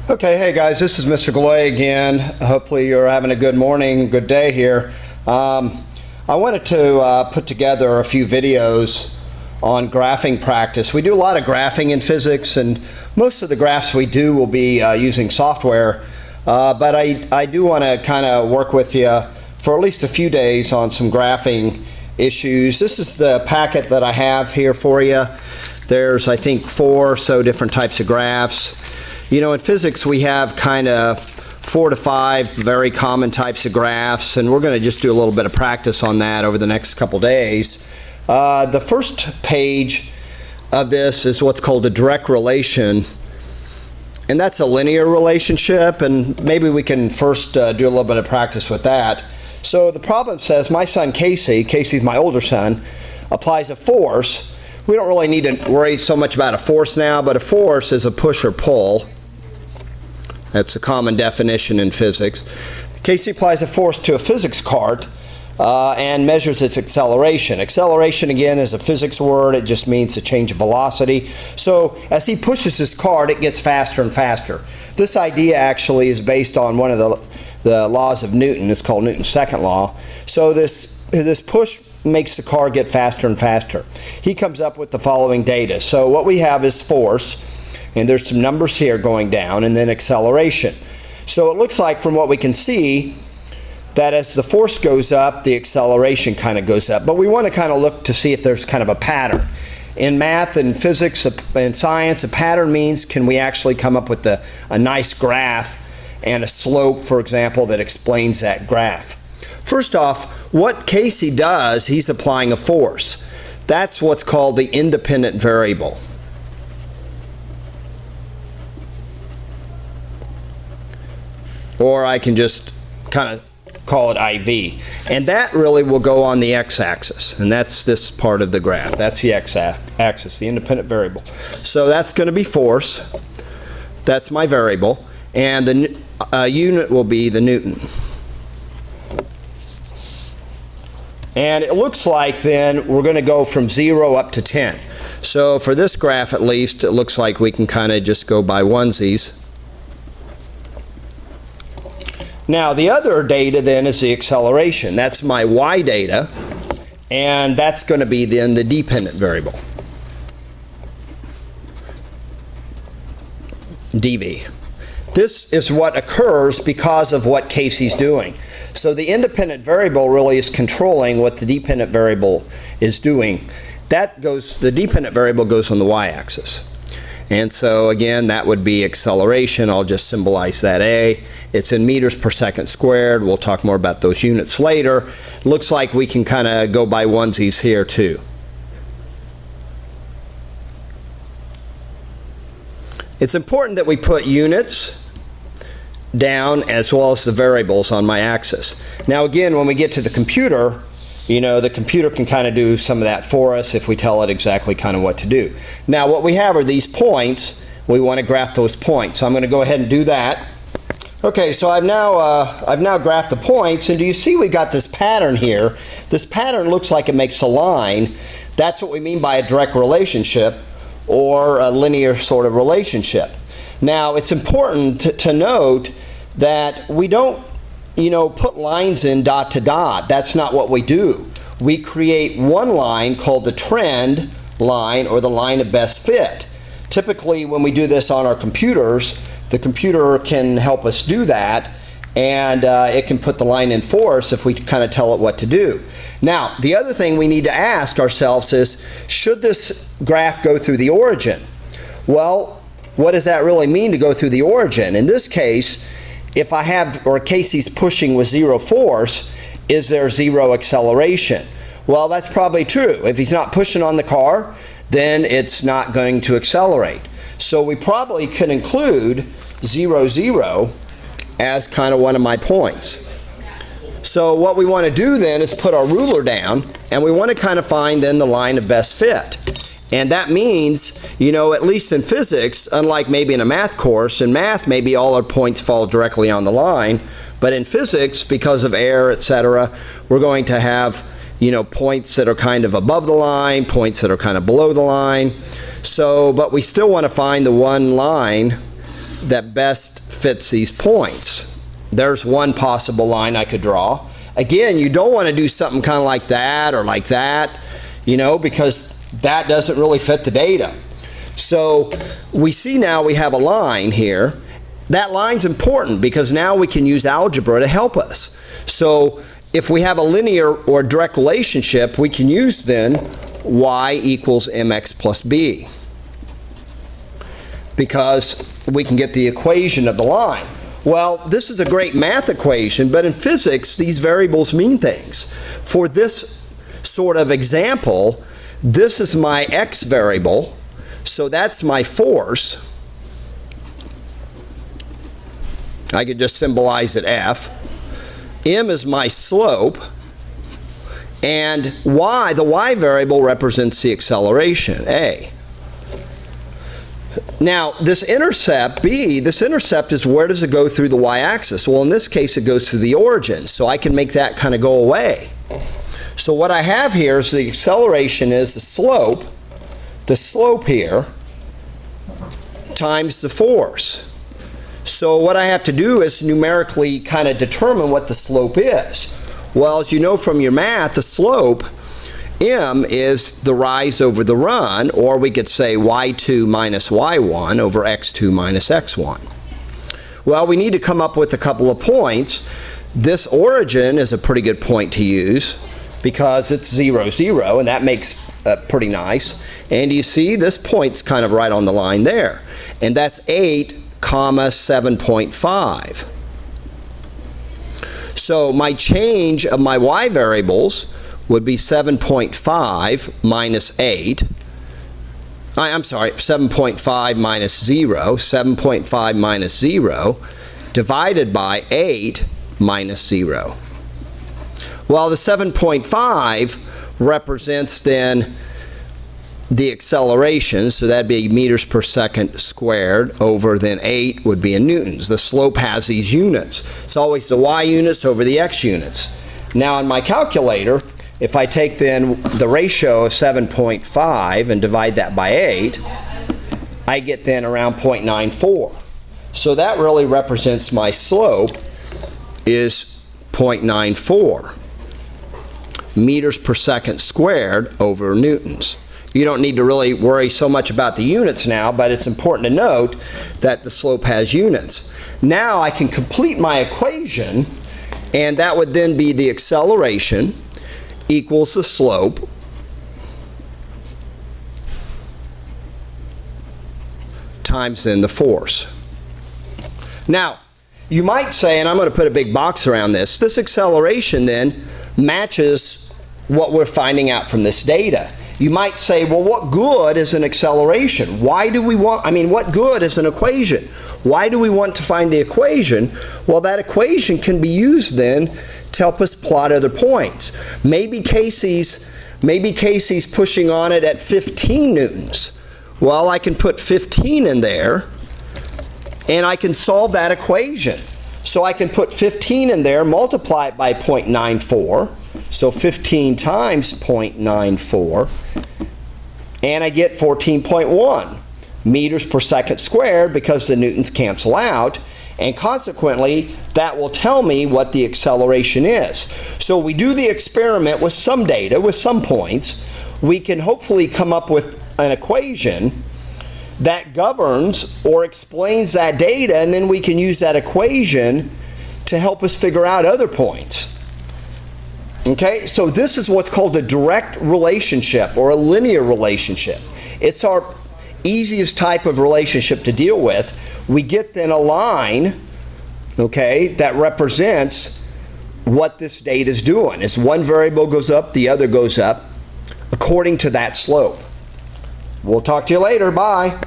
Okay, hey guys, this is Mr. Galloy again. Hopefully you're having a good morning, good day here. I wanted to put together a few videos on graphing practice. We do a lot of graphing in physics, and most of the graphs we do will be using software, but I do want to kind of work with you for at least a few days on some graphing issues. This is the packet that I have here for you. There's, I think, 4 or so different types of graphs. You know, in physics we have kind of 4 to 5 very common types of graphs, and we're going to just do a little bit of practice on that over the next couple days. The first page of this is what's called a direct relation, and that's a linear relationship, and maybe we can first do a little bit of practice with that. So the problem says my son Casey's my older son, applies a force. We don't really need to worry so much about a force now, but a force is a push or pull. That's a common definition in physics. Casey applies a force to a physics cart and measures its acceleration. Acceleration, again, is a physics word. It just means a change of velocity. So as he pushes his cart, it gets faster and faster. This idea actually is based on one of the laws of Newton. It's called Newton's second law. So this push makes the car get faster and faster. He comes up with the following data. So what we have is force, and there's some numbers here going down, and then acceleration. So it looks like from what we can see that as the force goes up, the acceleration kind of goes up. But we want to kind of look to see if there's kind of a pattern. In math and physics and science, a pattern means can we actually come up with a nice graph and a slope, for example, that explains that graph. First off, what Casey does, he's applying a force. That's what's called the independent variable. Or I can just kind of call it IV. And that really will go on the x-axis. And that's this part of the graph. That's the x-axis, the independent variable. So that's going to be force. That's my variable. And the unit will be the Newton. And it looks like then we're going to go from 0 up to 10. So for this graph at least, it looks like we can kind of just go by onesies. Now the other data then is the acceleration. That's my y data, and that's going to be then the dependent variable, dv. This is what occurs because of what Casey's doing. So the independent variable really is controlling what the dependent variable is doing. The dependent variable goes on the y-axis. And so again, that would be acceleration. I'll just symbolize that A. It's in meters per second squared. We'll talk more about those units later. Looks like we can kind of go by onesies here too. It's important that we put units down as well as the variables on my axis. Now again, when we get to the computer, you know, the computer can kind of do some of that for us if we tell it exactly kind of what to do. Now what we have are these points. We want to graph those points. So I'm going to go ahead and do that. Okay, so I've now graphed the points, and do you see we got this pattern here? This pattern looks like it makes a line. That's what we mean by a direct relationship or a linear sort of relationship. Now it's important to note that we don't put lines in dot to dot. That's not what we do. We create one line called the trend line or the line of best fit. Typically when we do this on our computers, the computer can help us do that, and it can put the line in for us if we kind of tell it what to do. Now the other thing we need to ask ourselves is, should this graph go through the origin? Well, what does that really mean to go through the origin? In this case, if I have, or Casey's pushing with 0 force, is there 0 acceleration? Well, that's probably true. If he's not pushing on the car, then it's not going to accelerate. So we probably could include 0, 0 as kind of one of my points. So what we want to do then is put our ruler down, and we want to kind of find then the line of best fit. And that means, at least in physics, unlike maybe in a math course, in math maybe all our points fall directly on the line, but in physics, because of air, etc., we're going to have, points that are kind of above the line, points that are kind of below the line. So, but we still want to find the one line that best fits these points. There's one possible line I could draw. Again, you don't want to do something kind of like that or like that, you know, because that doesn't really fit the data. So we see now we have a line here. That line's important because now we can use algebra to help us. So if we have a linear or direct relationship, we can use then y equals mx plus b, because we can get the equation of the line. Well, this is a great math equation, but in physics, these variables mean things. For this sort of example, this is my x variable, so that's my force. I could just symbolize it F. M is my slope, and y, the y variable, represents the acceleration, A. Now, this intercept, B, this intercept is where does it go through the y-axis? Well, in this case, it goes through the origin, so I can make that kind of go away. So what I have here is the acceleration is the slope here, times the force. So what I have to do is numerically kind of determine what the slope is. Well, as you know from your math, the slope, m, is the rise over the run, or we could say y2 minus y1 over x2 minus x1. Well, we need to come up with a couple of points. This origin is a pretty good point to use because it's 0, 0, and that makes pretty nice. And you see this point's kind of right on the line there. And that's 8, 7.5. So my change of my y variables would be 7.5 minus 8. I'm sorry, 7.5 minus 0, 7.5 minus 0, divided by 8 minus 0. Well, the 7.5 represents then the acceleration, so that'd be meters per second squared over then 8 would be in newtons. The slope has these units. It's always the y units over the x units. Now in my calculator, if I take then the ratio of 7.5 and divide that by 8, I get then around 0.94. So that really represents my slope is 0.94 meters per second squared over newtons. You don't need to really worry so much about the units now, but it's important to note that the slope has units. Now I can complete my equation, and that would then be the acceleration equals the slope times then the force. Now, you might say, and I'm going to put a big box around this, this acceleration then matches what we're finding out from this data. You might say, well, what good is an acceleration? Why do we want, what good is an equation? Why do we want to find the equation? Well, that equation can be used then to help us plot other points. Maybe Casey's pushing on it at 15 newtons. Well, I can put 15 in there, and I can solve that equation. So I can put 15 in there, multiply it by 0.94, so 15 times 0.94, and I get 14.1 meters per second squared because the newtons cancel out, and consequently that will tell me what the acceleration is. So we do the experiment with some data, with some points. We can hopefully come up with an equation that governs or explains that data, and then we can use that equation to help us figure out other points. Okay, so this is what's called a direct relationship or a linear relationship. It's our easiest type of relationship to deal with. We get then a line, okay, that represents what this data is doing. As one variable goes up, the other goes up according to that slope. We'll talk to you later. Bye.